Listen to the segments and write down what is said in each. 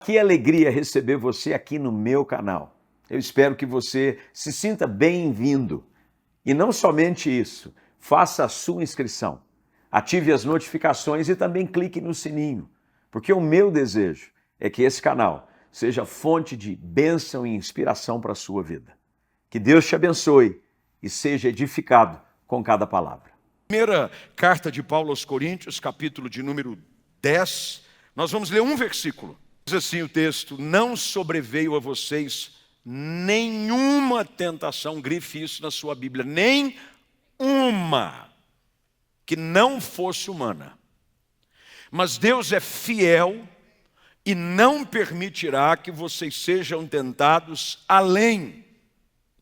Que alegria receber você aqui no meu canal. Eu espero que você se sinta bem-vindo. E não somente isso, faça a sua inscrição, ative as notificações e também clique no sininho, porque o meu desejo é que esse canal seja fonte de bênção e inspiração para a sua vida. Que Deus te abençoe e seja edificado com cada palavra. Primeira carta de Paulo aos Coríntios, capítulo de número 10, nós vamos ler um versículo. Diz assim o texto: não sobreveio a vocês nenhuma tentação, grife isso na sua Bíblia, nem uma, que não fosse humana. Mas Deus é fiel e não permitirá que vocês sejam tentados além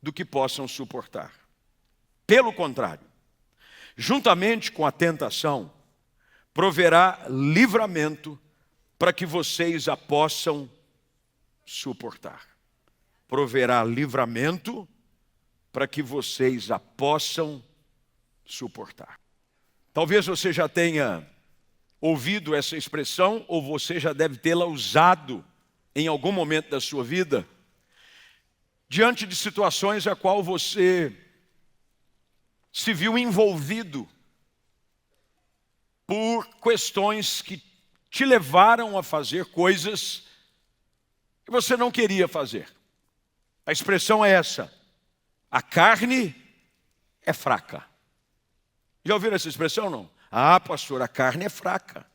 do que possam suportar. Pelo contrário, juntamente com a tentação, proverá livramento para que vocês a possam suportar. Proverá livramento para que vocês a possam suportar. Talvez você já tenha ouvido essa expressão, ou você já deve tê-la usado em algum momento da sua vida, diante de situações a qual você se viu envolvido por questões que te levaram a fazer coisas que você não queria fazer. A expressão é essa: a carne é fraca. Já ouviram essa expressão, não? Ah, pastor, a carne é fraca.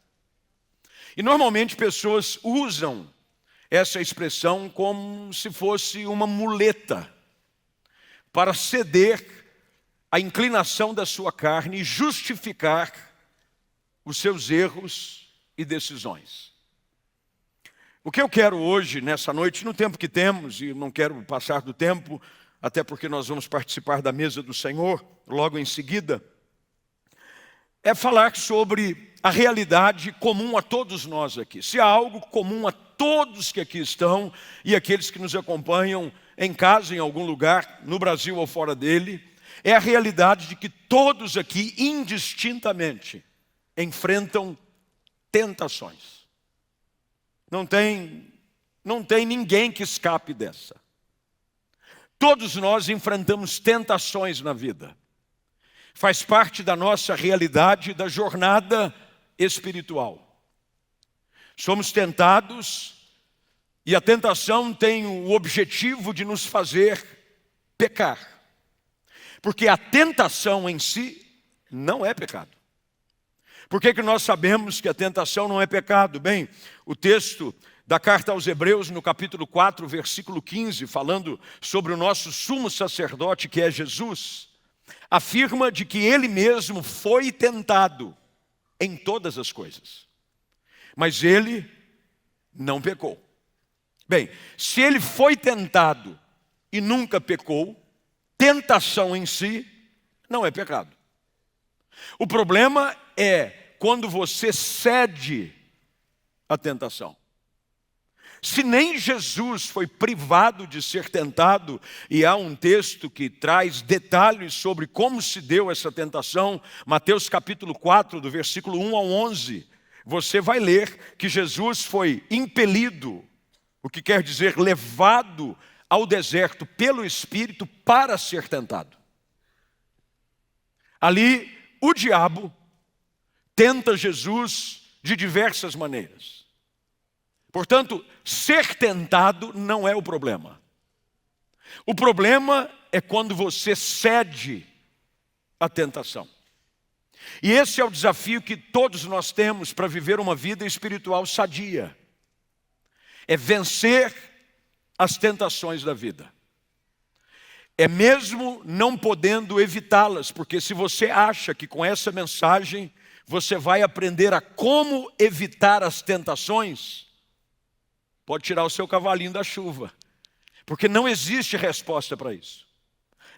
E normalmente pessoas usam essa expressão como se fosse uma muleta para ceder à inclinação da sua carne e justificar os seus erros e decisões. O que eu quero hoje, nessa noite, no tempo que temos, e não quero passar do tempo, até porque nós vamos participar da mesa do Senhor logo em seguida, é falar sobre a realidade comum a todos nós aqui. Se há algo comum a todos que aqui estão e aqueles que nos acompanham em casa, em algum lugar, no Brasil ou fora dele, é a realidade de que todos aqui, indistintamente, enfrentam tentações. Não tem ninguém que escape dessa. Todos nós enfrentamos tentações na vida. Faz parte da nossa realidade, da jornada espiritual. Somos tentados e a tentação tem o objetivo de nos fazer pecar. Porque a tentação em si não é pecado. Por que nós sabemos que a tentação não é pecado? Bem, o texto da carta aos Hebreus, no capítulo 4, versículo 15, falando sobre o nosso sumo sacerdote, que é Jesus, afirma de que ele mesmo foi tentado em todas as coisas, mas ele não pecou. Bem, se ele foi tentado e nunca pecou, tentação em si não é pecado. O problema é quando você cede à tentação. Se nem Jesus foi privado de ser tentado, e há um texto que traz detalhes sobre como se deu essa tentação, Mateus capítulo 4, do versículo 1 ao 11, você vai ler que Jesus foi impelido, o que quer dizer levado ao deserto pelo Espírito para ser tentado. Ali, o diabo tenta Jesus de diversas maneiras. Portanto, ser tentado não é o problema. O problema é quando você cede à tentação. E esse é o desafio que todos nós temos para viver uma vida espiritual sadia. É vencer as tentações da vida. É mesmo não podendo evitá-las, porque se você acha que com essa mensagem você vai aprender a como evitar as tentações, pode tirar o seu cavalinho da chuva, porque não existe resposta para isso.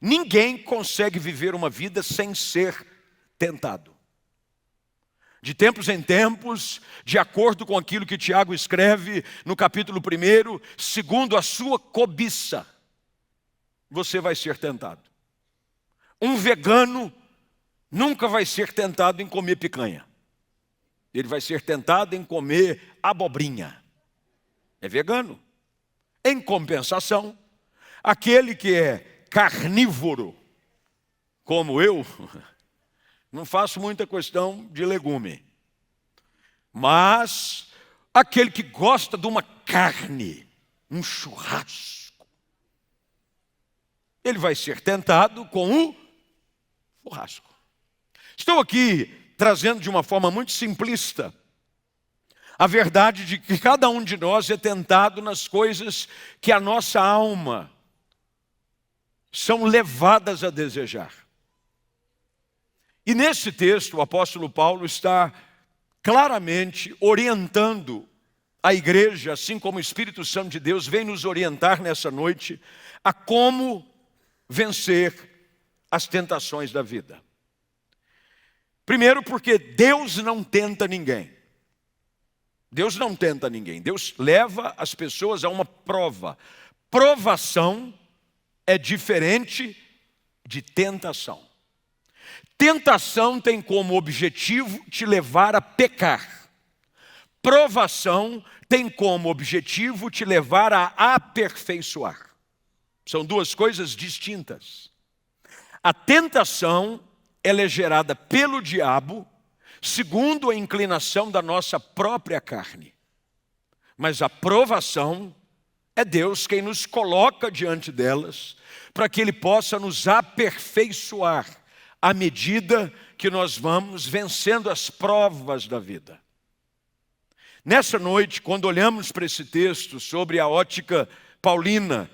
Ninguém consegue viver uma vida sem ser tentado. De tempos em tempos, de acordo com aquilo que Tiago escreve no capítulo 1, segundo a sua cobiça, você vai ser tentado. Um vegano nunca vai ser tentado em comer picanha. Ele vai ser tentado em comer abobrinha. é vegano. Em compensação, aquele que é carnívoro, como eu, não faço muita questão de legume. Mas aquele que gosta de uma carne, um churrasco, ele vai ser tentado com o churrasco. Estou aqui trazendo de uma forma muito simplista a verdade de que cada um de nós é tentado nas coisas que a nossa alma são levadas a desejar. E nesse texto o apóstolo Paulo está claramente orientando a igreja, assim como o Espírito Santo de Deus vem nos orientar nessa noite, a como vencer as tentações da vida. Primeiro, porque Deus não tenta ninguém. Deus não tenta ninguém. Deus leva as pessoas a uma prova. Provação é diferente de tentação. Tentação tem como objetivo te levar a pecar. Provação tem como objetivo te levar a aperfeiçoar. São duas coisas distintas. A tentação, ela é gerada pelo diabo, segundo a inclinação da nossa própria carne. Mas a provação é Deus quem nos coloca diante delas, para que Ele possa nos aperfeiçoar à medida que nós vamos vencendo as provas da vida. Nessa noite, quando olhamos para esse texto sobre a ótica paulina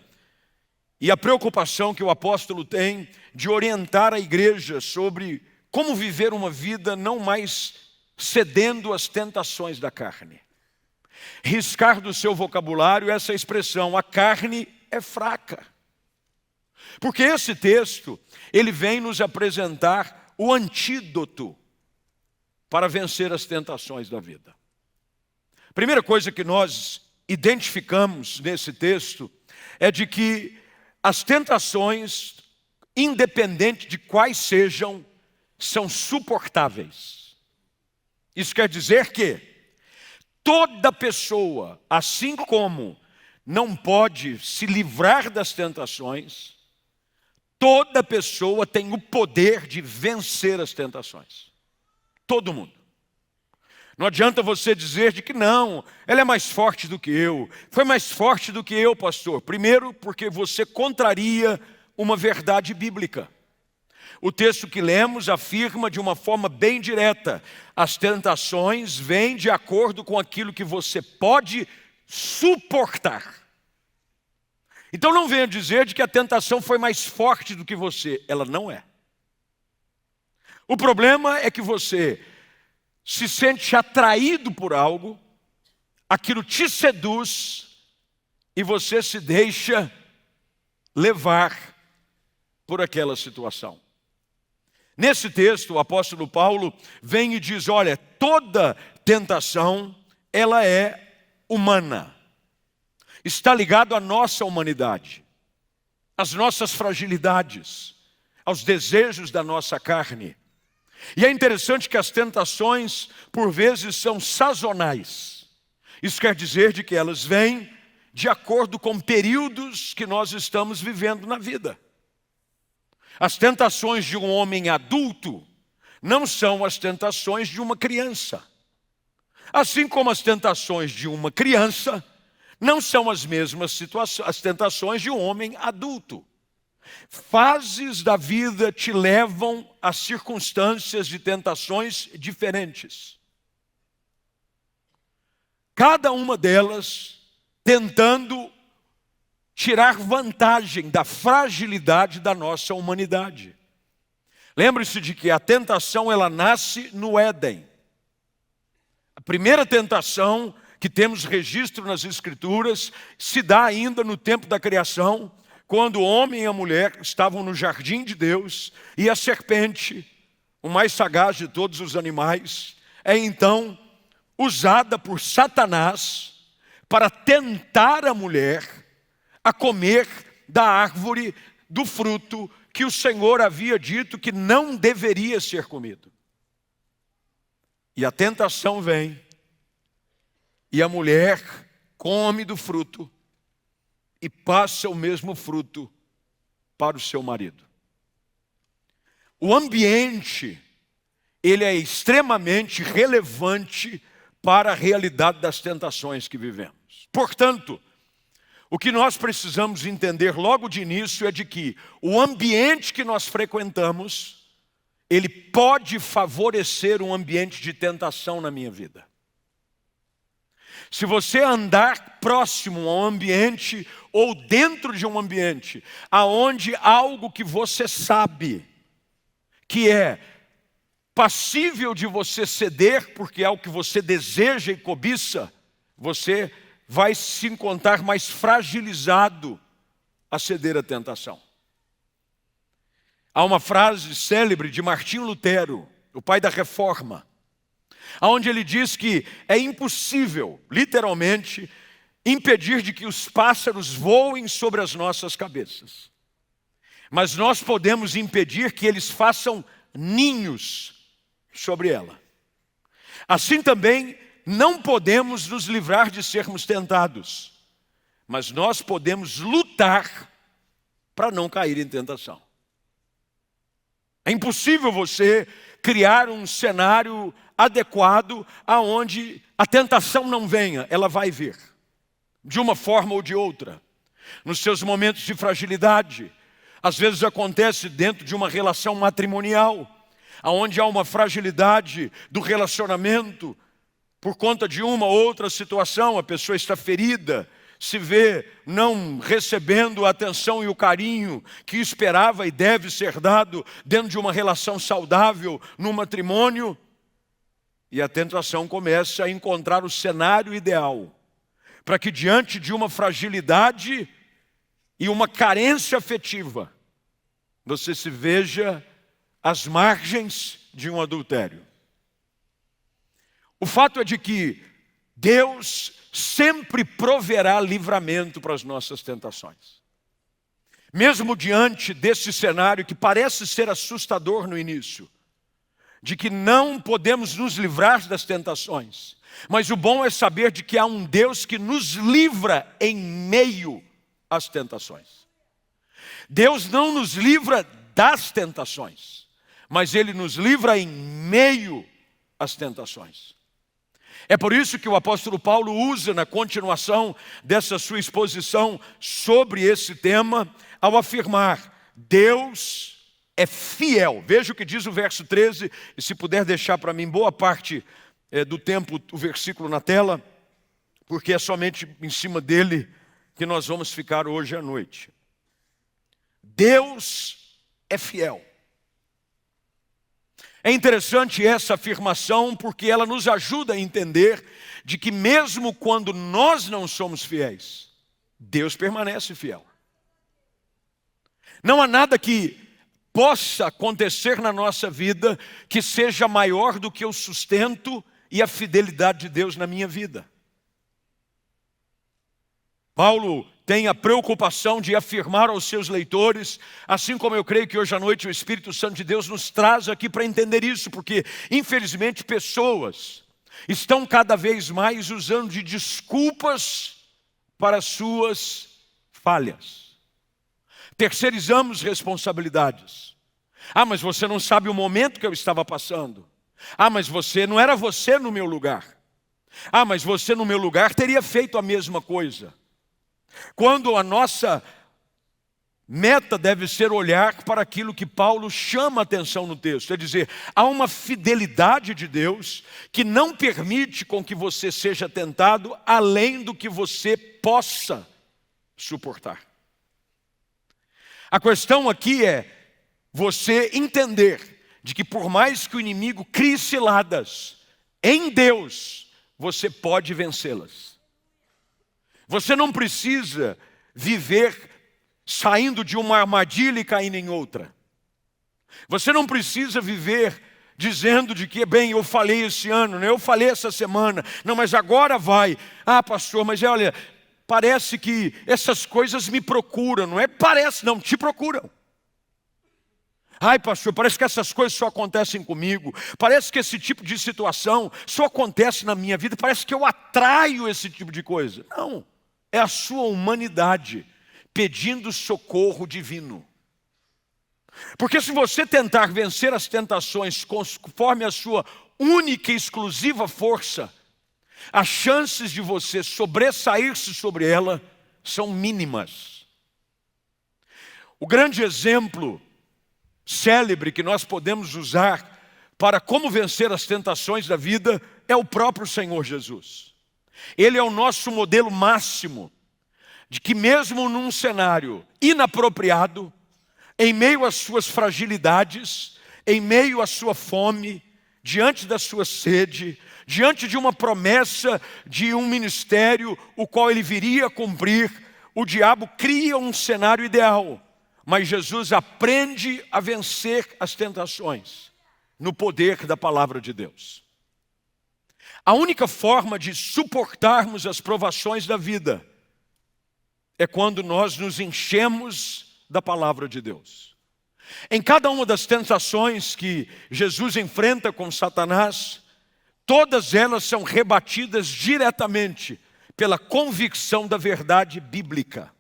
e a preocupação que o apóstolo tem de orientar a igreja sobre como viver uma vida não mais cedendo às tentações da carne. Riscar do seu vocabulário essa expressão, a carne é fraca. Porque esse texto, ele vem nos apresentar o antídoto para vencer as tentações da vida. Primeira coisa que nós identificamos nesse texto é de que as tentações, independente de quais sejam, são suportáveis. Isso quer dizer que toda pessoa, assim como não pode se livrar das tentações, toda pessoa tem o poder de vencer as tentações. Todo mundo. Não adianta você dizer de que não, ela é mais forte do que eu. Foi mais forte do que eu, pastor. Primeiro, porque você contraria uma verdade bíblica. O texto que lemos afirma de uma forma bem direta: as tentações vêm de acordo com aquilo que você pode suportar. Então não venha dizer de que a tentação foi mais forte do que você. Ela não é. O problema é que você se sente atraído por algo, aquilo te seduz e você se deixa levar por aquela situação. Nesse texto, o apóstolo Paulo vem e diz, olha, toda tentação, ela é humana. Está ligado à nossa humanidade, às nossas fragilidades, aos desejos da nossa carne. E é interessante que as tentações, por vezes, são sazonais. Isso quer dizer de que elas vêm de acordo com períodos que nós estamos vivendo na vida. As tentações de um homem adulto não são as tentações de uma criança. Assim como as tentações de uma criança não são as mesmas as tentações de um homem adulto. Fases da vida te levam a circunstâncias de tentações diferentes. Cada uma delas tentando tirar vantagem da fragilidade da nossa humanidade. Lembre-se de que a tentação, ela nasce no Éden. A primeira tentação que temos registro nas Escrituras se dá ainda no tempo da criação, quando o homem e a mulher estavam no jardim de Deus e a serpente, o mais sagaz de todos os animais, é então usada por Satanás para tentar a mulher a comer da árvore do fruto que o Senhor havia dito que não deveria ser comido. E a tentação vem, e a mulher come do fruto e passa o mesmo fruto para o seu marido. O ambiente, ele é extremamente relevante para a realidade das tentações que vivemos. Portanto, o que nós precisamos entender logo de início é de que o ambiente que nós frequentamos, ele pode favorecer um ambiente de tentação na minha vida. Se você andar próximo a um ambiente ou dentro de um ambiente aonde algo que você sabe que é passível de você ceder, porque é o que você deseja e cobiça, você vai se encontrar mais fragilizado a ceder à tentação. Há uma frase célebre de Martinho Lutero, o pai da Reforma, onde ele diz que é impossível, literalmente, impedir de que os pássaros voem sobre as nossas cabeças. Mas nós podemos impedir que eles façam ninhos sobre ela. Assim também, não podemos nos livrar de sermos tentados, mas nós podemos lutar para não cair em tentação. É impossível você criar um cenário adequado aonde a tentação não venha, ela vai vir, de uma forma ou de outra, nos seus momentos de fragilidade. Às vezes acontece dentro de uma relação matrimonial, aonde há uma fragilidade do relacionamento, por conta de uma ou outra situação, a pessoa está ferida, se vê não recebendo a atenção e o carinho que esperava e deve ser dado dentro de uma relação saudável, no matrimônio, e a tentação começa a encontrar o cenário ideal, para que diante de uma fragilidade e uma carência afetiva, você se veja às margens de um adultério. O fato é de que Deus sempre proverá livramento para as nossas tentações. Mesmo diante desse cenário que parece ser assustador no início, de que não podemos nos livrar das tentações, mas o bom é saber de que há um Deus que nos livra em meio às tentações. Deus não nos livra das tentações, mas Ele nos livra em meio às tentações. É por isso que o apóstolo Paulo usa na continuação dessa sua exposição sobre esse tema, ao afirmar: Deus é fiel. Veja o que diz o verso 13, e se puder deixar para mim boa parte do tempo o versículo na tela, porque é somente em cima dele que nós vamos ficar hoje à noite. Deus é fiel. É interessante essa afirmação porque ela nos ajuda a entender de que mesmo quando nós não somos fiéis, Deus permanece fiel. Não há nada que possa acontecer na nossa vida que seja maior do que o sustento e a fidelidade de Deus na minha vida. Paulo tem a preocupação de afirmar aos seus leitores, assim como eu creio que hoje à noite o Espírito Santo de Deus nos traz aqui para entender isso, porque infelizmente pessoas estão cada vez mais usando de desculpas para suas falhas. Terceirizamos responsabilidades. Ah, mas você não sabe o momento que eu estava passando. Ah, mas não era você no meu lugar. Ah, mas você no meu lugar teria feito a mesma coisa. Quando a nossa meta deve ser olhar para aquilo que Paulo chama a atenção no texto, é dizer, há uma fidelidade de Deus que não permite com que você seja tentado além do que você possa suportar. A questão aqui é você entender de que por mais que o inimigo crie ciladas, em Deus você pode vencê-las. Você não precisa viver saindo de uma armadilha e caindo em outra. Você não precisa viver dizendo de que, bem, eu falei esse ano, né? Eu falei essa semana, não, mas agora vai. Ah, pastor, mas olha, parece que essas coisas me procuram, não é? Parece, não, te procuram. Ai, pastor, parece que essas coisas só acontecem comigo. Parece que esse tipo de situação só acontece na minha vida. Parece que eu atraio esse tipo de coisa. Não, é a sua humanidade pedindo socorro divino. Porque se você tentar vencer as tentações conforme a sua única e exclusiva força, as chances de você sobressair-se sobre ela são mínimas. O grande exemplo célebre que nós podemos usar para como vencer as tentações da vida é o próprio Senhor Jesus. Ele é o nosso modelo máximo de que mesmo num cenário inapropriado, em meio às suas fragilidades, em meio à sua fome, diante da sua sede, diante de uma promessa de um ministério, o qual ele viria a cumprir, o diabo cria um cenário ideal. Mas Jesus aprende a vencer as tentações no poder da palavra de Deus. A única forma de suportarmos as provações da vida é quando nós nos enchemos da palavra de Deus. Em cada uma das tentações que Jesus enfrenta com Satanás, todas elas são rebatidas diretamente pela convicção da verdade bíblica.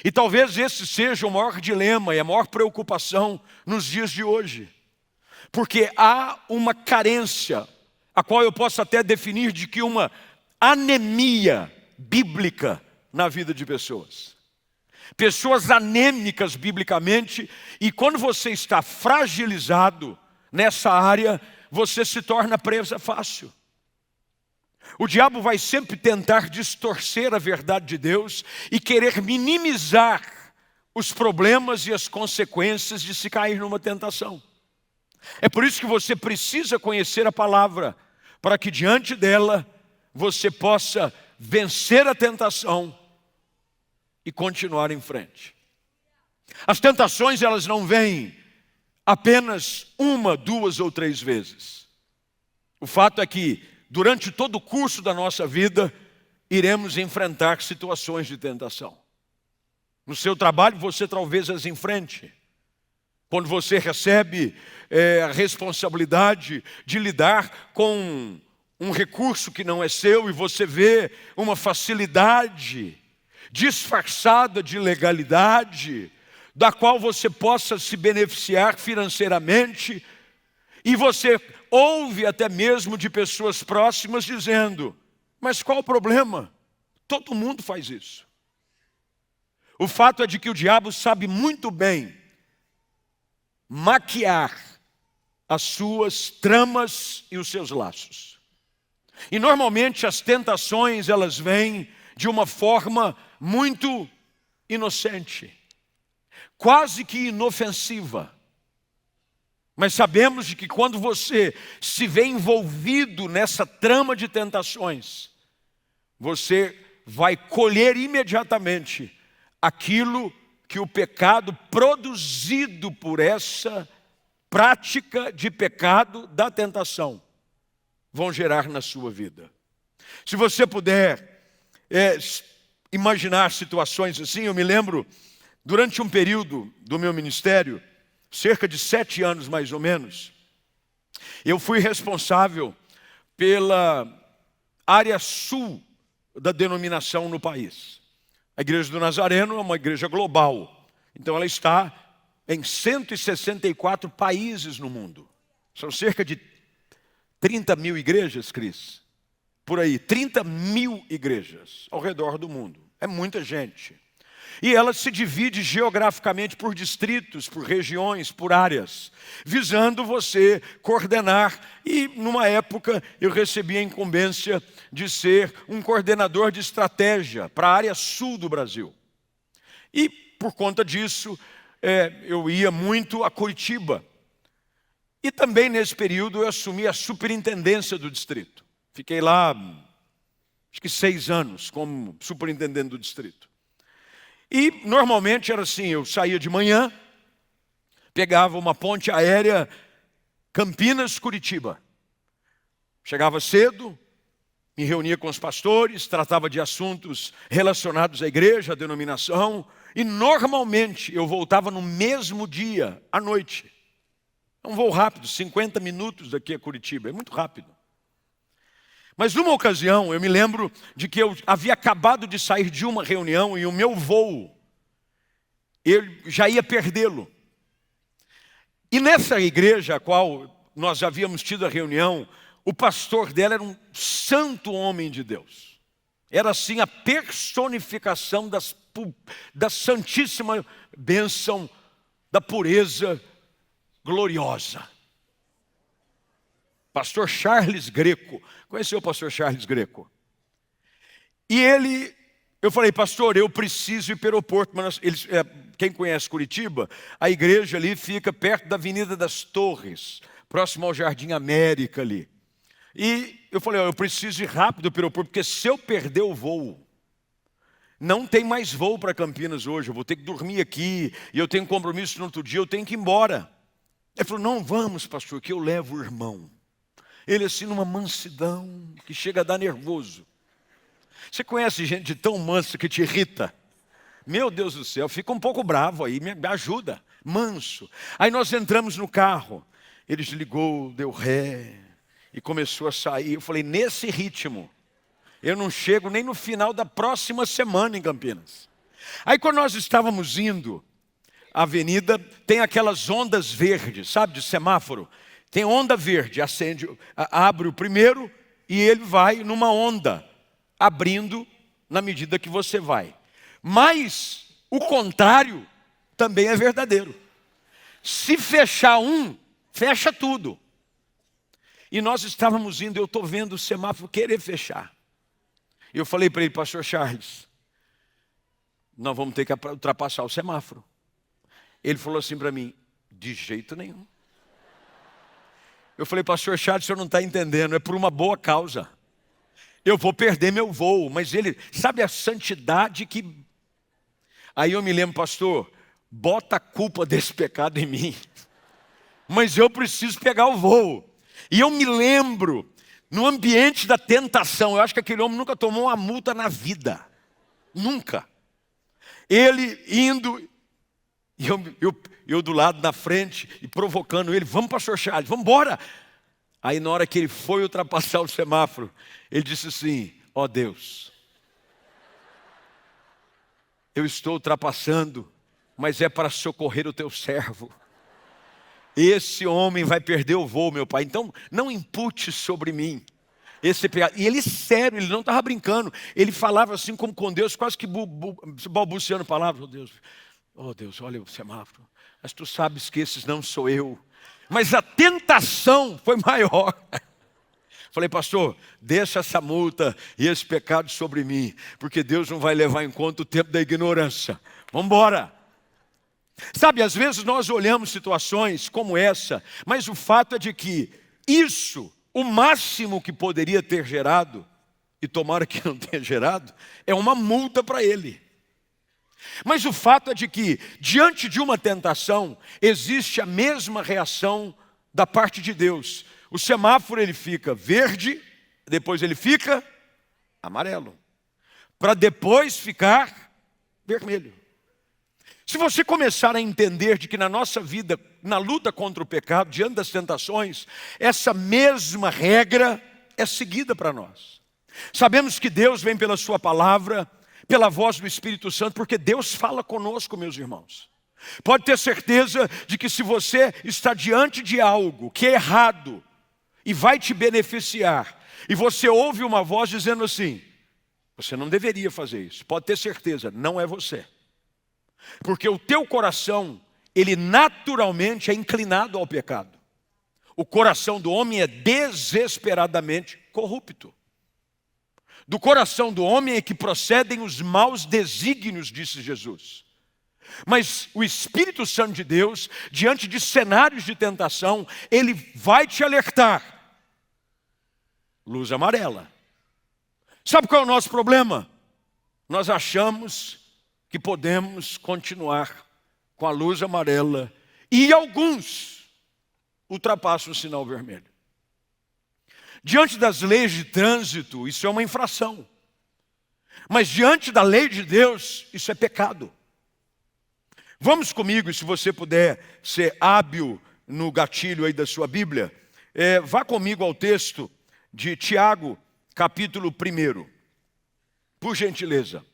E talvez esse seja o maior dilema e a maior preocupação nos dias de hoje. Porque há uma carência, a qual eu posso até definir de que uma anemia bíblica na vida de pessoas. Pessoas anêmicas biblicamente, e quando você está fragilizado nessa área, você se torna presa fácil. O diabo vai sempre tentar distorcer a verdade de Deus e querer minimizar os problemas e as consequências de se cair numa tentação. É por isso que você precisa conhecer a palavra, para que diante dela você possa vencer a tentação e continuar em frente. As tentações, elas não vêm apenas uma, duas ou três vezes. O fato é que durante todo o curso da nossa vida, iremos enfrentar situações de tentação. No seu trabalho, você talvez as enfrente. Quando você recebe a responsabilidade de lidar com um recurso que não é seu, e você vê uma facilidade disfarçada de legalidade, da qual você possa se beneficiar financeiramente, e você ouve até mesmo de pessoas próximas dizendo: mas qual o problema? Todo mundo faz isso. O fato é de que o diabo sabe muito bem maquiar as suas tramas e os seus laços. E normalmente as tentações, elas vêm de uma forma muito inocente, quase que inofensiva. Mas sabemos de que quando você se vê envolvido nessa trama de tentações, você vai colher imediatamente aquilo que o pecado produzido por essa prática de pecado da tentação vão gerar na sua vida. Se você puder imaginar situações assim, eu me lembro, durante um período do meu ministério, cerca de 7 anos mais ou menos, eu fui responsável pela área sul da denominação no país. A Igreja do Nazareno é uma igreja global, então ela está em 164 países no mundo. São cerca de 30 mil igrejas, Cris, por aí, 30 mil igrejas ao redor do mundo. É muita gente. E ela se divide geograficamente por distritos, por regiões, por áreas, visando você coordenar. E numa época eu recebi a incumbência de ser um coordenador de estratégia para a área sul do Brasil. E por conta disso, eu ia muito a Curitiba. E também nesse período eu assumi a superintendência do distrito. Fiquei lá, acho que 6 anos como superintendente do distrito. E normalmente era assim, eu saía de manhã, pegava uma ponte aérea Campinas-Curitiba. Chegava cedo, me reunia com os pastores, tratava de assuntos relacionados à igreja, à denominação, e normalmente eu voltava no mesmo dia, à noite. É um voo rápido, 50 minutos daqui a Curitiba, é muito rápido. Mas numa ocasião, eu me lembro de que eu havia acabado de sair de uma reunião e o meu voo, eu já ia perdê-lo. E nessa igreja a qual nós já havíamos tido a reunião, o pastor dela era um santo homem de Deus. Era assim a personificação da santíssima bênção, da pureza gloriosa. Pastor Charles Greco. Conheceu o pastor Charles Greco? E eu falei, pastor, eu preciso ir para o aeroporto. Mas quem conhece Curitiba, a igreja ali fica perto da Avenida das Torres, próximo ao Jardim América ali. E eu falei, eu preciso ir rápido para o aeroporto, porque se eu perder o voo, não tem mais voo para Campinas hoje, eu vou ter que dormir aqui, e eu tenho compromisso no outro dia, eu tenho que ir embora. Ele falou, não, vamos, pastor, que eu levo o irmão. Ele assim numa mansidão, que chega a dar nervoso. Você conhece gente tão mansa que te irrita? Meu Deus do céu, fica um pouco bravo aí, me ajuda, manso. Aí nós entramos no carro, ele desligou, deu ré, e começou a sair. Eu falei, nesse ritmo, eu não chego nem no final da próxima semana em Campinas. Aí quando nós estávamos indo, a avenida tem aquelas ondas verdes, sabe, de semáforo. Tem onda verde, acende, abre o primeiro e ele vai numa onda, abrindo na medida que você vai. Mas o contrário também é verdadeiro. Se fechar um, fecha tudo. E nós estávamos indo, eu estou vendo o semáforo querer fechar. Eu falei para ele, pastor Charles, nós vamos ter que ultrapassar o semáforo. Ele falou assim para mim, de jeito nenhum. Eu falei, pastor Charles, o senhor não está entendendo, é por uma boa causa. Eu vou perder meu voo, mas ele, sabe a santidade que... Aí eu me lembro, pastor, bota a culpa desse pecado em mim. Mas eu preciso pegar o voo. E eu me lembro, no ambiente da tentação, eu acho que aquele homem nunca tomou uma multa na vida. Nunca. Ele indo, e eu do lado na frente, e provocando ele, vamos pastor Charles, vamos embora. Aí na hora que ele foi ultrapassar o semáforo, ele disse assim, ó Deus, eu estou ultrapassando, mas é para socorrer o teu servo. Esse homem vai perder o voo, meu pai, então não impute sobre mim esse pecado. E ele sério, ele não estava brincando, ele falava assim como com Deus, quase que balbuciando palavras, oh Deus, olha o semáforo, mas tu sabes que esses não sou eu. Mas a tentação foi maior. Falei, pastor, deixa essa multa e esse pecado sobre mim, porque Deus não vai levar em conta o tempo da ignorância. Vamos embora. Sabe, às vezes nós olhamos situações como essa, mas o fato é de que isso, o máximo que poderia ter gerado, e tomara que não tenha gerado, é uma multa para ele. Mas o fato é de que, diante de uma tentação, existe a mesma reação da parte de Deus. O semáforo ele fica verde, depois ele fica amarelo, para depois ficar vermelho. Se você começar a entender de que na nossa vida, na luta contra o pecado, diante das tentações, essa mesma regra é seguida para nós. Sabemos que Deus vem pela sua palavra, pela voz do Espírito Santo, porque Deus fala conosco, meus irmãos. Pode ter certeza de que se você está diante de algo que é errado e vai te beneficiar, e você ouve uma voz dizendo assim, você não deveria fazer isso, pode ter certeza, não é você. Porque o teu coração, ele naturalmente é inclinado ao pecado. O coração do homem é desesperadamente corrupto. Do coração do homem é que procedem os maus desígnios, disse Jesus. Mas o Espírito Santo de Deus, diante de cenários de tentação, ele vai te alertar. Luz amarela. Sabe qual é o nosso problema? Nós achamos que podemos continuar com a luz amarela e alguns ultrapassam o sinal vermelho. Diante das leis de trânsito, isso é uma infração. Mas diante da lei de Deus, isso é pecado. Vamos comigo, e se você puder ser hábil no gatilho aí da sua Bíblia, vá comigo ao texto de Tiago, capítulo 1. Por gentileza.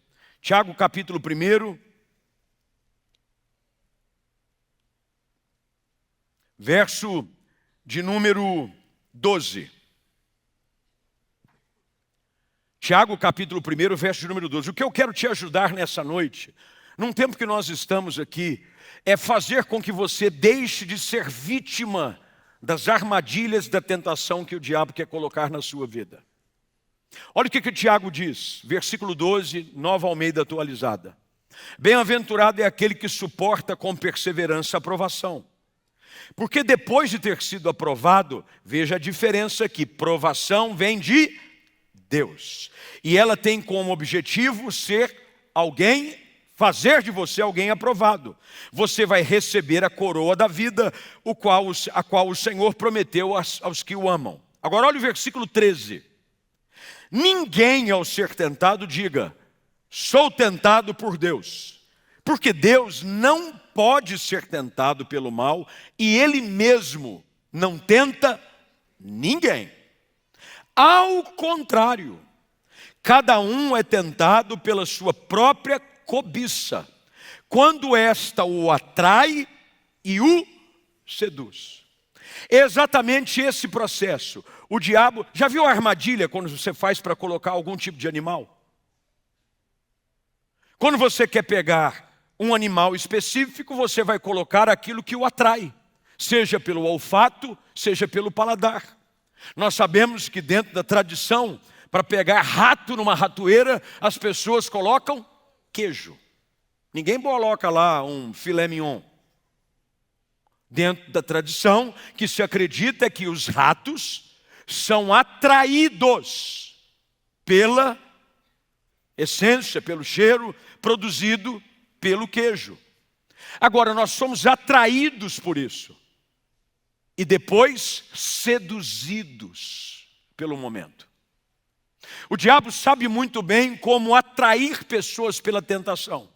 Tiago, capítulo 1. Verso de número 12. Tiago, capítulo 1, verso de número 12. O que eu quero te ajudar nessa noite, num tempo que nós estamos aqui, é fazer com que você deixe de ser vítima das armadilhas da tentação que o diabo quer colocar na sua vida. Olha o que o Tiago diz, versículo 12, Nova Almeida atualizada. Bem-aventurado é aquele que suporta com perseverança a provação. Porque depois de ter sido aprovado, veja a diferença aqui, provação vem de Deus. E ela tem como objetivo fazer de você alguém aprovado. Você vai receber a coroa da vida, a qual o Senhor prometeu aos que o amam. Agora olha o versículo 13. Ninguém ao ser tentado diga, sou tentado por Deus. Porque Deus não pode ser tentado pelo mal e Ele mesmo não tenta ninguém. Ao contrário, cada um é tentado pela sua própria cobiça, quando esta o atrai e o seduz. É exatamente esse processo. O diabo, já viu a armadilha quando você faz para colocar algum tipo de animal? Quando você quer pegar um animal específico, você vai colocar aquilo que o atrai, seja pelo olfato, seja pelo paladar. Nós sabemos que dentro da tradição, para pegar rato numa ratoeira, as pessoas colocam queijo. Ninguém coloca lá um filé mignon. Dentro da tradição, que se acredita é que os ratos são atraídos pela essência, pelo cheiro produzido pelo queijo. Agora, nós somos atraídos por isso. E depois seduzidos pelo momento. O diabo sabe muito bem como atrair pessoas pela tentação.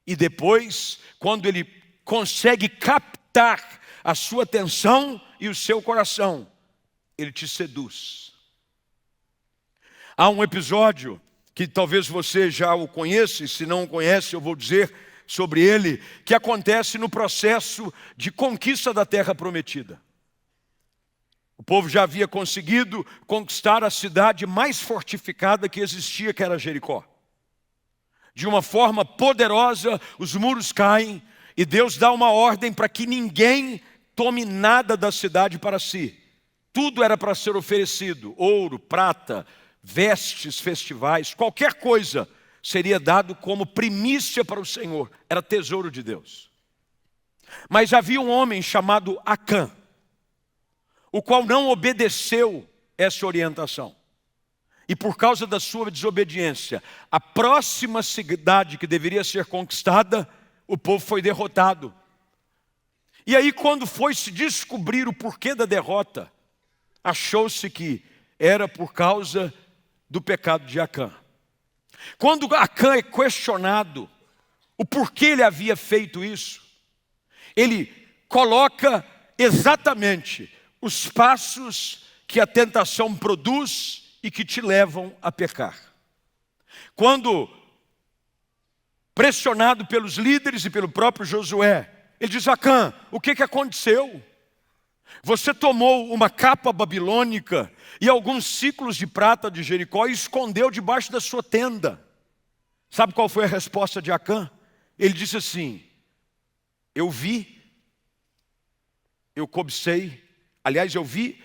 E depois, quando ele consegue captar a sua atenção e o seu coração, ele te seduz. Há um episódio que talvez você já o conheça, e se não o conhece, eu vou dizer sobre ele, que acontece no processo de conquista da terra prometida. O povo já havia conseguido conquistar a cidade mais fortificada que existia, que era Jericó. De uma forma poderosa, os muros caem e Deus dá uma ordem para que ninguém tome nada da cidade para si. Tudo era para ser oferecido, ouro, prata, vestes, festivais, qualquer coisa seria dado como primícia para o Senhor, era tesouro de Deus. Mas havia um homem chamado Acã, o qual não obedeceu essa orientação. E por causa da sua desobediência, a próxima cidade que deveria ser conquistada, o povo foi derrotado. E aí, quando foi se descobrir o porquê da derrota, achou-se que era por causa do pecado de Acã. Quando Acã é questionado o porquê ele havia feito isso, ele coloca exatamente os passos que a tentação produz e que te levam a pecar. Quando pressionado pelos líderes e pelo próprio Josué, ele diz: Acã, o que aconteceu? Você tomou uma capa babilônica e alguns ciclos de prata de Jericó e escondeu debaixo da sua tenda. Sabe qual foi a resposta de Acã? Ele disse assim: eu vi, eu cobicei, aliás, eu vi,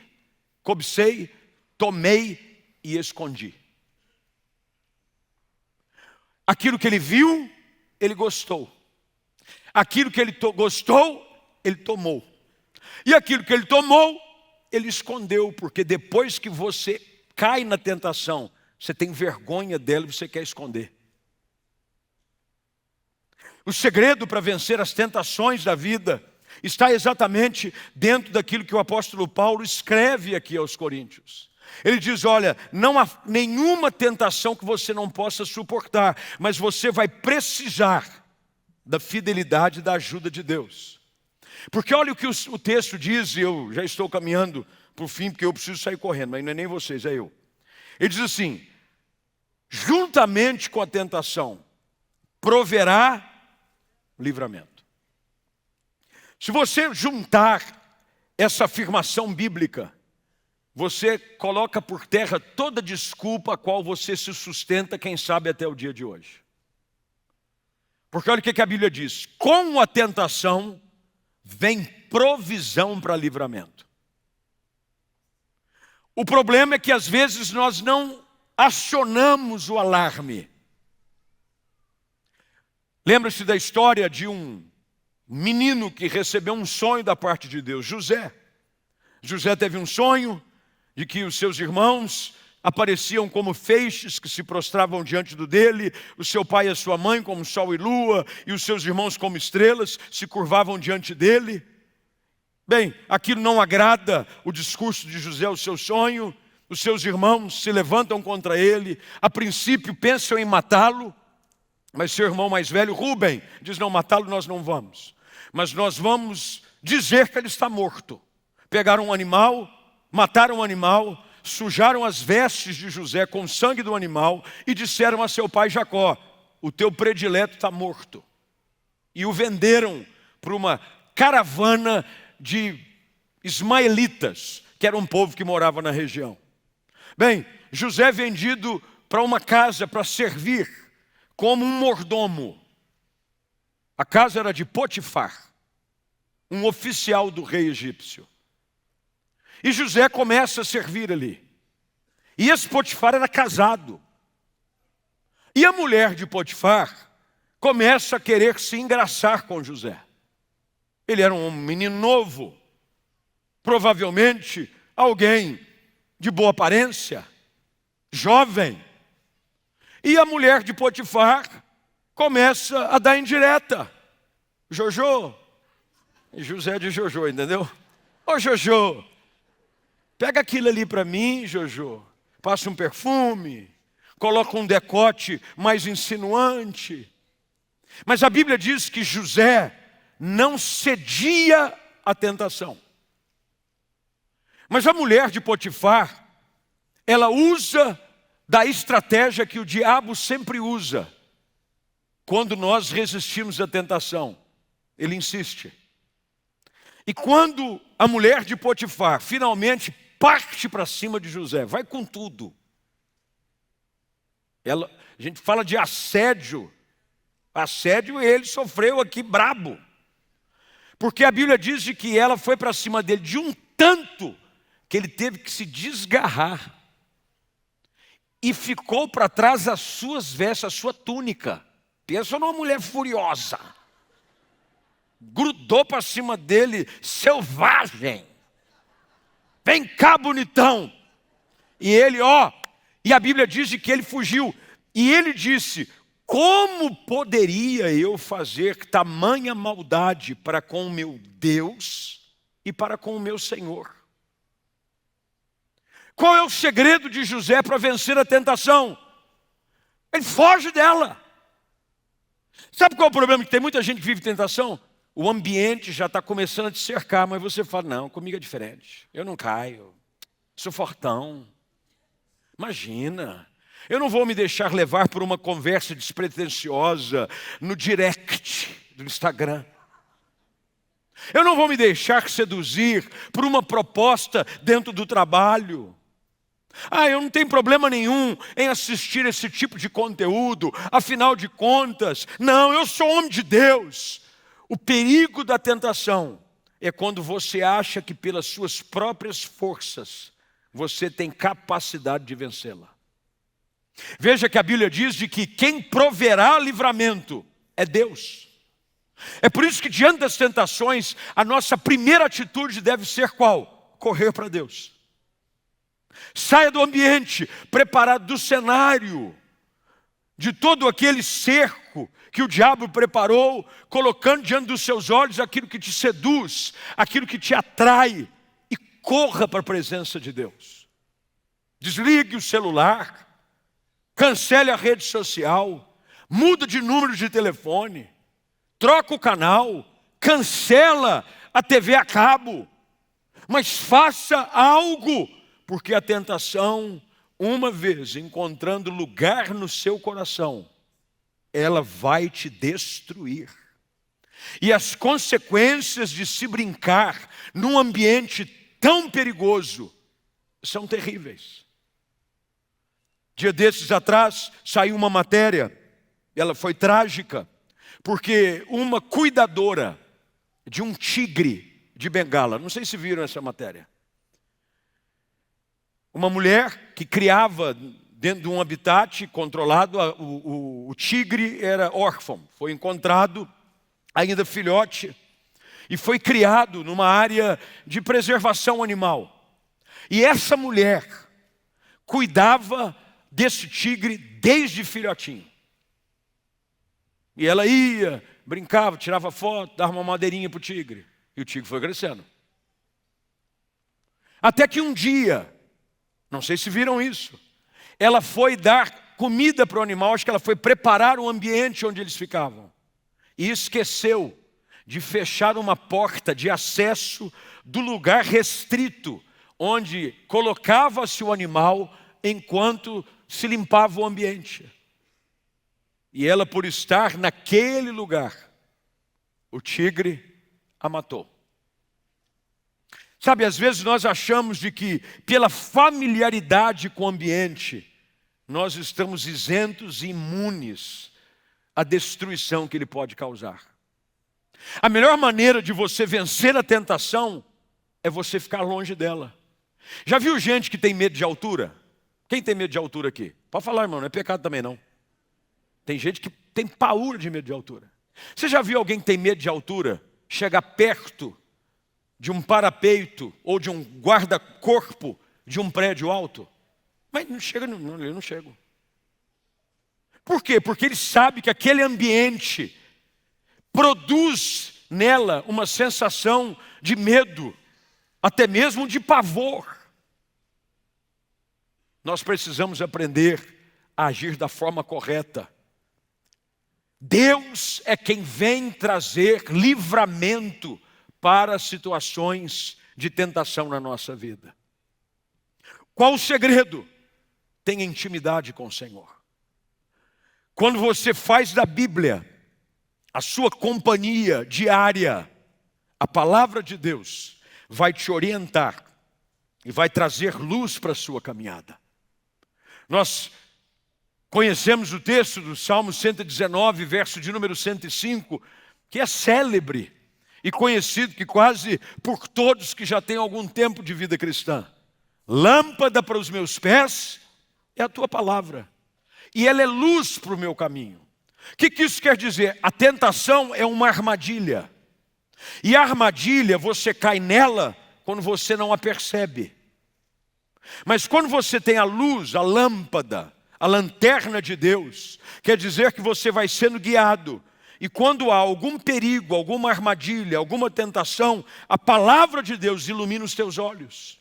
cobicei, tomei e escondi. Aquilo que ele viu, ele gostou. Aquilo que ele gostou, ele tomou. E aquilo que ele tomou, ele escondeu, porque depois que você cai na tentação, você tem vergonha dela e você quer esconder. O segredo para vencer as tentações da vida está exatamente dentro daquilo que o apóstolo Paulo escreve aqui aos Coríntios. Ele diz, olha, não há nenhuma tentação que você não possa suportar, mas você vai precisar da fidelidade e da ajuda de Deus. Porque olha o que o texto diz, e eu já estou caminhando para o fim, porque eu preciso sair correndo, mas não é nem vocês, é eu. Ele diz assim, juntamente com a tentação, proverá livramento. Se você juntar essa afirmação bíblica, você coloca por terra toda desculpa a qual você se sustenta, quem sabe até o dia de hoje. Porque olha o que a Bíblia diz, com a tentação vem provisão para livramento. O problema é que às vezes nós não acionamos o alarme. Lembra-se da história de um menino que recebeu um sonho da parte de Deus, José. José teve um sonho de que os seus irmãos apareciam como feixes que se prostravam diante dele, o seu pai e a sua mãe como sol e lua, e os seus irmãos como estrelas se curvavam diante dele. Bem, aquilo não agrada o discurso de José, o seu sonho. Os seus irmãos se levantam contra ele, a princípio pensam em matá-lo, mas seu irmão mais velho, Rubem, diz, não, matá-lo nós não vamos, mas nós vamos dizer que ele está morto. Pegaram um animal, mataram o animal, sujaram as vestes de José com o sangue do animal e disseram a seu pai Jacó, o teu predileto está morto. E o venderam para uma caravana de ismaelitas, que era um povo que morava na região. Bem, José é vendido para uma casa para servir como um mordomo. A casa era de Potifar, um oficial do rei egípcio. E José começa a servir ali. E esse Potifar era casado. E a mulher de Potifar começa a querer se engraçar com José. Ele era um menino novo, provavelmente alguém de boa aparência, jovem. E a mulher de Potifar começa a dar indireta. Jojo, José de Jojo, entendeu? Ô Jojo, pega aquilo ali para mim, Jojo. Passa um perfume, coloca um decote mais insinuante. Mas a Bíblia diz que José não cedia à tentação. Mas a mulher de Potifar, ela usa da estratégia que o diabo sempre usa. Quando nós resistimos à tentação, ele insiste. E quando a mulher de Potifar finalmente parte para cima de José, vai com tudo. A gente fala de assédio. Assédio ele sofreu aqui brabo. Porque a Bíblia diz que ela foi para cima dele de um tanto que ele teve que se desgarrar. E ficou para trás as suas vestes, a sua túnica. Pensa numa mulher furiosa. Grudou para cima dele, selvagem. Vem cá, bonitão. E ele, e a Bíblia diz que ele fugiu. E ele disse, como poderia eu fazer tamanha maldade para com o meu Deus e para com o meu Senhor? Qual é o segredo de José para vencer a tentação? Ele foge dela. Sabe qual é o problema? Que tem muita gente que vive tentação. O ambiente já está começando a te cercar, mas você fala, não, comigo é diferente. Eu não caio, sou fortão. Imagina, eu não vou me deixar levar por uma conversa despretensiosa no direct do Instagram. Eu não vou me deixar seduzir por uma proposta dentro do trabalho. Eu não tenho problema nenhum em assistir esse tipo de conteúdo, afinal de contas, não, eu sou homem de Deus. O perigo da tentação é quando você acha que pelas suas próprias forças você tem capacidade de vencê-la. Veja que a Bíblia diz de que quem proverá livramento é Deus. É por isso que diante das tentações, a nossa primeira atitude deve ser qual? Correr para Deus. Saia do ambiente preparado, do cenário de todo aquele cerco que o diabo preparou, colocando diante dos seus olhos aquilo que te seduz, aquilo que te atrai, e corra para a presença de Deus. Desligue o celular, cancele a rede social, muda de número de telefone, troca o canal, cancela a TV a cabo, mas faça algo, porque a tentação, uma vez encontrando lugar no seu coração, ela vai te destruir. E as consequências de se brincar num ambiente tão perigoso são terríveis. Dia desses atrás saiu uma matéria, ela foi trágica, porque uma cuidadora de um tigre de Bengala, não sei se viram essa matéria, uma mulher que criava dentro de um habitat controlado, o tigre era órfão, foi encontrado ainda filhote e foi criado numa área de preservação animal. E essa mulher cuidava desse tigre desde filhotinho. E ela ia, brincava, tirava foto, dava uma madeirinha para o tigre. E o tigre foi crescendo. Até que um dia, não sei se viram isso, ela foi dar comida para o animal, acho que ela foi preparar o ambiente onde eles ficavam. E esqueceu de fechar uma porta de acesso do lugar restrito, onde colocava-se o animal enquanto se limpava o ambiente. E ela, por estar naquele lugar, o tigre a matou. Sabe, às vezes nós achamos de que, pela familiaridade com o ambiente, nós estamos isentos e imunes à destruição que ele pode causar. A melhor maneira de você vencer a tentação é você ficar longe dela. Já viu gente que tem medo de altura? Quem tem medo de altura aqui? Pode falar, irmão, não é pecado também não. Tem gente que tem paura de medo de altura. Você já viu alguém que tem medo de altura chegar perto de um parapeito ou de um guarda-corpo de um prédio alto? Mas não chega, eu não chego. Por quê? Porque ele sabe que aquele ambiente produz nela uma sensação de medo, até mesmo de pavor. Nós precisamos aprender a agir da forma correta. Deus é quem vem trazer livramento para situações de tentação na nossa vida. Qual o segredo? Tenha intimidade com o Senhor. Quando você faz da Bíblia a sua companhia diária, a palavra de Deus vai te orientar e vai trazer luz para a sua caminhada. Nós conhecemos o texto do Salmo 119, verso de número 105, que é célebre e conhecido que quase por todos que já têm algum tempo de vida cristã. Lâmpada para os meus pés é a tua palavra, e ela é luz para o meu caminho. O que isso quer dizer? A tentação é uma armadilha, e a armadilha você cai nela quando você não a percebe. Mas quando você tem a luz, a lâmpada, a lanterna de Deus, quer dizer que você vai sendo guiado. E quando há algum perigo, alguma armadilha, alguma tentação, a palavra de Deus ilumina os teus olhos.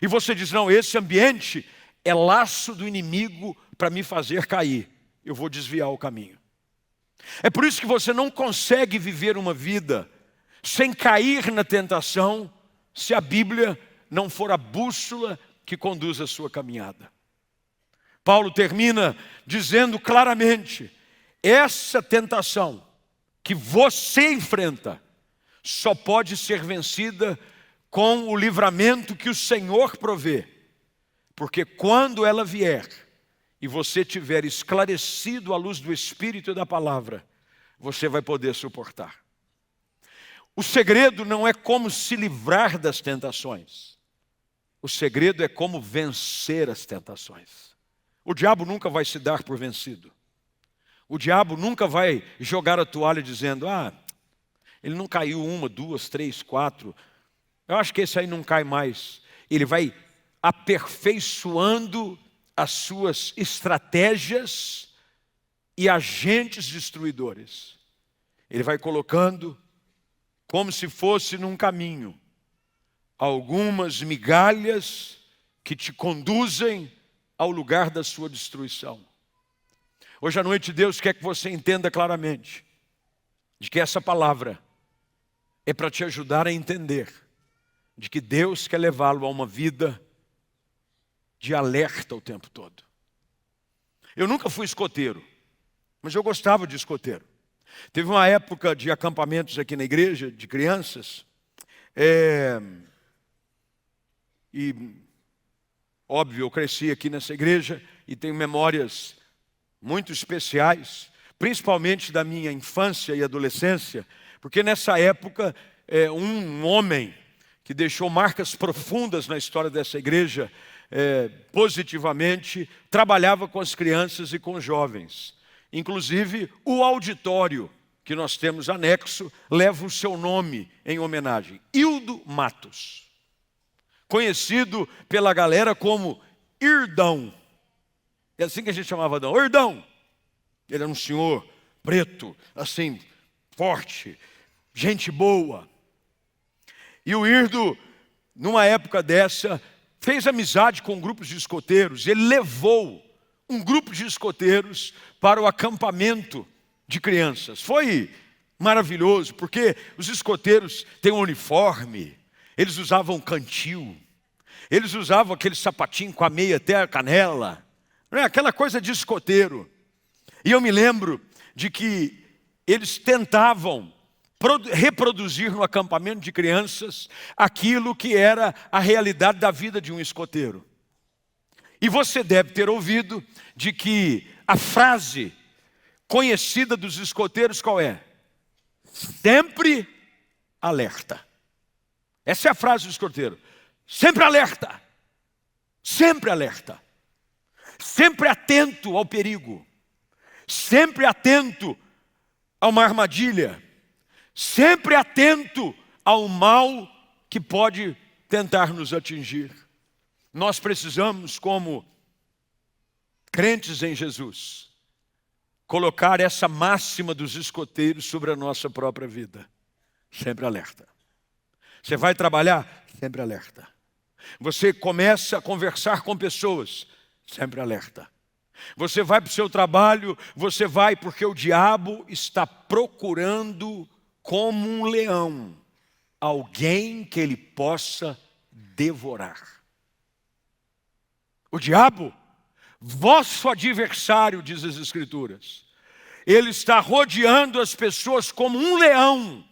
E você diz, não, esse ambiente é laço do inimigo para me fazer cair. Eu vou desviar o caminho. É por isso que você não consegue viver uma vida sem cair na tentação, se a Bíblia não for a bússola que conduz a sua caminhada. Paulo termina dizendo claramente, essa tentação que você enfrenta só pode ser vencida com o livramento que o Senhor provê. Porque quando ela vier e você tiver esclarecido à luz do Espírito e da palavra, você vai poder suportar. O segredo não é como se livrar das tentações. O segredo é como vencer as tentações. O diabo nunca vai se dar por vencido. O diabo nunca vai jogar a toalha dizendo, ele não caiu 1, 2, 3, 4. Eu acho que esse aí não cai mais. Ele vai aperfeiçoando as suas estratégias e agentes destruidores. Ele vai colocando, como se fosse num caminho, algumas migalhas que te conduzem ao lugar da sua destruição. Hoje à noite Deus quer que você entenda claramente de que essa palavra é para te ajudar a entender de que Deus quer levá-lo a uma vida de alerta o tempo todo. Eu nunca fui escoteiro, mas eu gostava de escoteiro. Teve uma época de acampamentos aqui na igreja, de crianças, e óbvio, eu cresci aqui nessa igreja e tenho memórias muito especiais, principalmente da minha infância e adolescência, porque nessa época um homem que deixou marcas profundas na história dessa igreja, positivamente, trabalhava com as crianças e com os jovens. Inclusive, o auditório que nós temos anexo leva o seu nome em homenagem. Hildo Matos, conhecido pela galera como Irdão. É assim que a gente chamava Adão. Irdão. Ele era um senhor preto, assim, forte, gente boa. E o Irdo, numa época dessa, fez amizade com grupos de escoteiros. Ele levou um grupo de escoteiros para o acampamento de crianças. Foi maravilhoso, porque os escoteiros têm um uniforme, eles usavam cantil, eles usavam aquele sapatinho com a meia até a canela, não é? Aquela coisa de escoteiro. E eu me lembro de que eles tentavam reproduzir no acampamento de crianças aquilo que era a realidade da vida de um escoteiro. E você deve ter ouvido de que a frase conhecida dos escoteiros qual é? Sempre alerta. Essa é a frase do escoteiro. Sempre alerta. Sempre alerta. Sempre atento ao perigo. Sempre atento a uma armadilha. Sempre atento ao mal que pode tentar nos atingir. Nós precisamos, como crentes em Jesus, colocar essa máxima dos escoteiros sobre a nossa própria vida. Sempre alerta. Você vai trabalhar? Sempre alerta. Você começa a conversar com pessoas? Sempre alerta. Você vai para o seu trabalho, você vai porque o diabo está procurando como um leão alguém que ele possa devorar. O diabo, vosso adversário, diz as Escrituras, ele está rodeando as pessoas como um leão,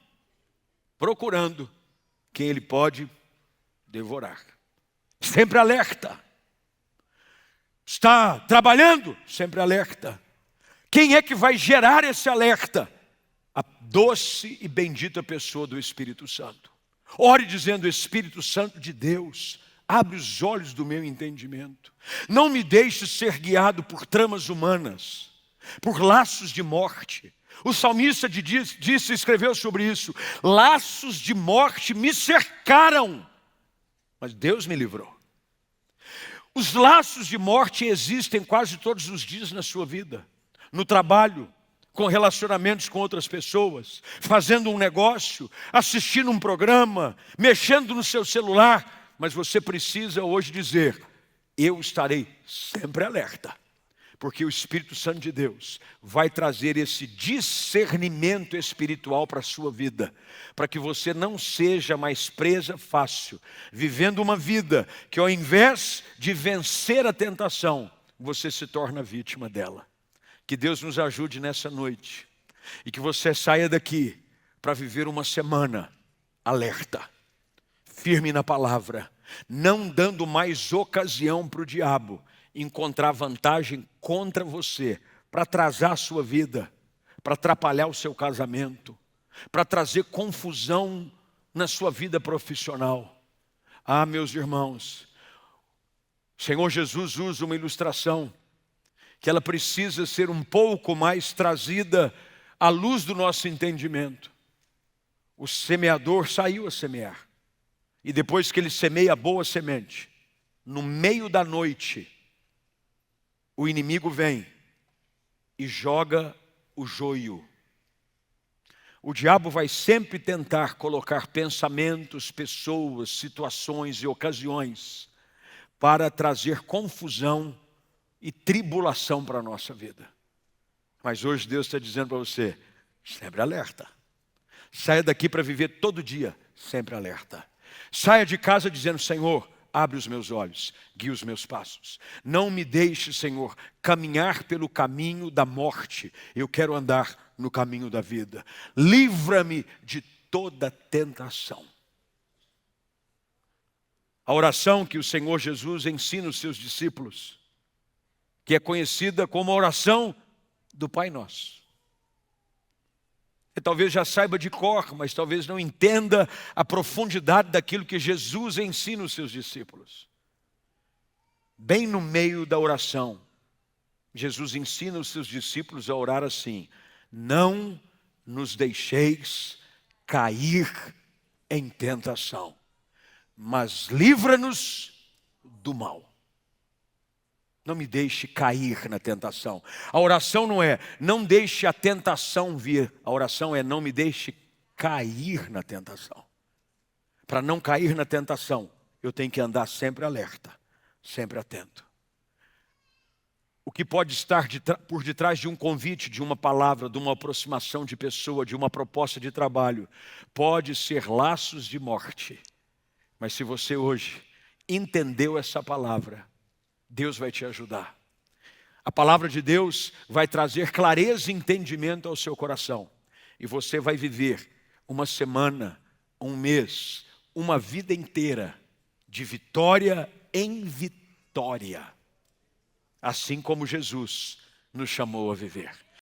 procurando quem ele pode devorar. Sempre alerta. Está trabalhando? Sempre alerta. Quem é que vai gerar esse alerta? A doce e bendita pessoa do Espírito Santo. Ore dizendo: Espírito Santo de Deus, abre os olhos do meu entendimento. Não me deixe ser guiado por tramas humanas, por laços de morte. O salmista escreveu sobre isso: laços de morte me cercaram, mas Deus me livrou. Os laços de morte existem quase todos os dias na sua vida. No trabalho, com relacionamentos com outras pessoas, fazendo um negócio, assistindo um programa, mexendo no seu celular. Mas você precisa hoje dizer: eu estarei sempre alerta, porque o Espírito Santo de Deus vai trazer esse discernimento espiritual para a sua vida, para que você não seja mais presa fácil, vivendo uma vida que ao invés de vencer a tentação, você se torna vítima dela. Que Deus nos ajude nessa noite e que você saia daqui para viver uma semana alerta, firme na palavra, não dando mais ocasião para o diabo encontrar vantagem contra você, para atrasar a sua vida, para atrapalhar o seu casamento, para trazer confusão na sua vida profissional. Ah, meus irmãos, o Senhor Jesus usa uma ilustração que ela precisa ser um pouco mais trazida à luz do nosso entendimento. O semeador saiu a semear, e depois que ele semeia a boa semente, no meio da noite, o inimigo vem e joga o joio. O diabo vai sempre tentar colocar pensamentos, pessoas, situações e ocasiões para trazer confusão e tribulação para a nossa vida. Mas hoje Deus está dizendo para você, sempre alerta. Saia daqui para viver todo dia, sempre alerta. Saia de casa dizendo, Senhor, abre os meus olhos, guia os meus passos. Não me deixe, Senhor, caminhar pelo caminho da morte. Eu quero andar no caminho da vida. Livra-me de toda tentação. A oração que o Senhor Jesus ensina os seus discípulos, que é conhecida como a oração do Pai Nosso. Você talvez já saiba de cor, mas talvez não entenda a profundidade daquilo que Jesus ensina os seus discípulos. Bem no meio da oração, Jesus ensina os seus discípulos a orar assim: não nos deixeis cair em tentação, mas livra-nos do mal. Não me deixe cair na tentação. A oração não é, não deixe a tentação vir. A oração é, não me deixe cair na tentação. Para não cair na tentação, eu tenho que andar sempre alerta, sempre atento. O que pode estar por detrás de um convite, de uma palavra, de uma aproximação de pessoa, de uma proposta de trabalho, pode ser laços de morte. Mas se você hoje entendeu essa palavra, Deus vai te ajudar. A palavra de Deus vai trazer clareza e entendimento ao seu coração. E você vai viver uma semana, um mês, uma vida inteira de vitória em vitória. Assim como Jesus nos chamou a viver.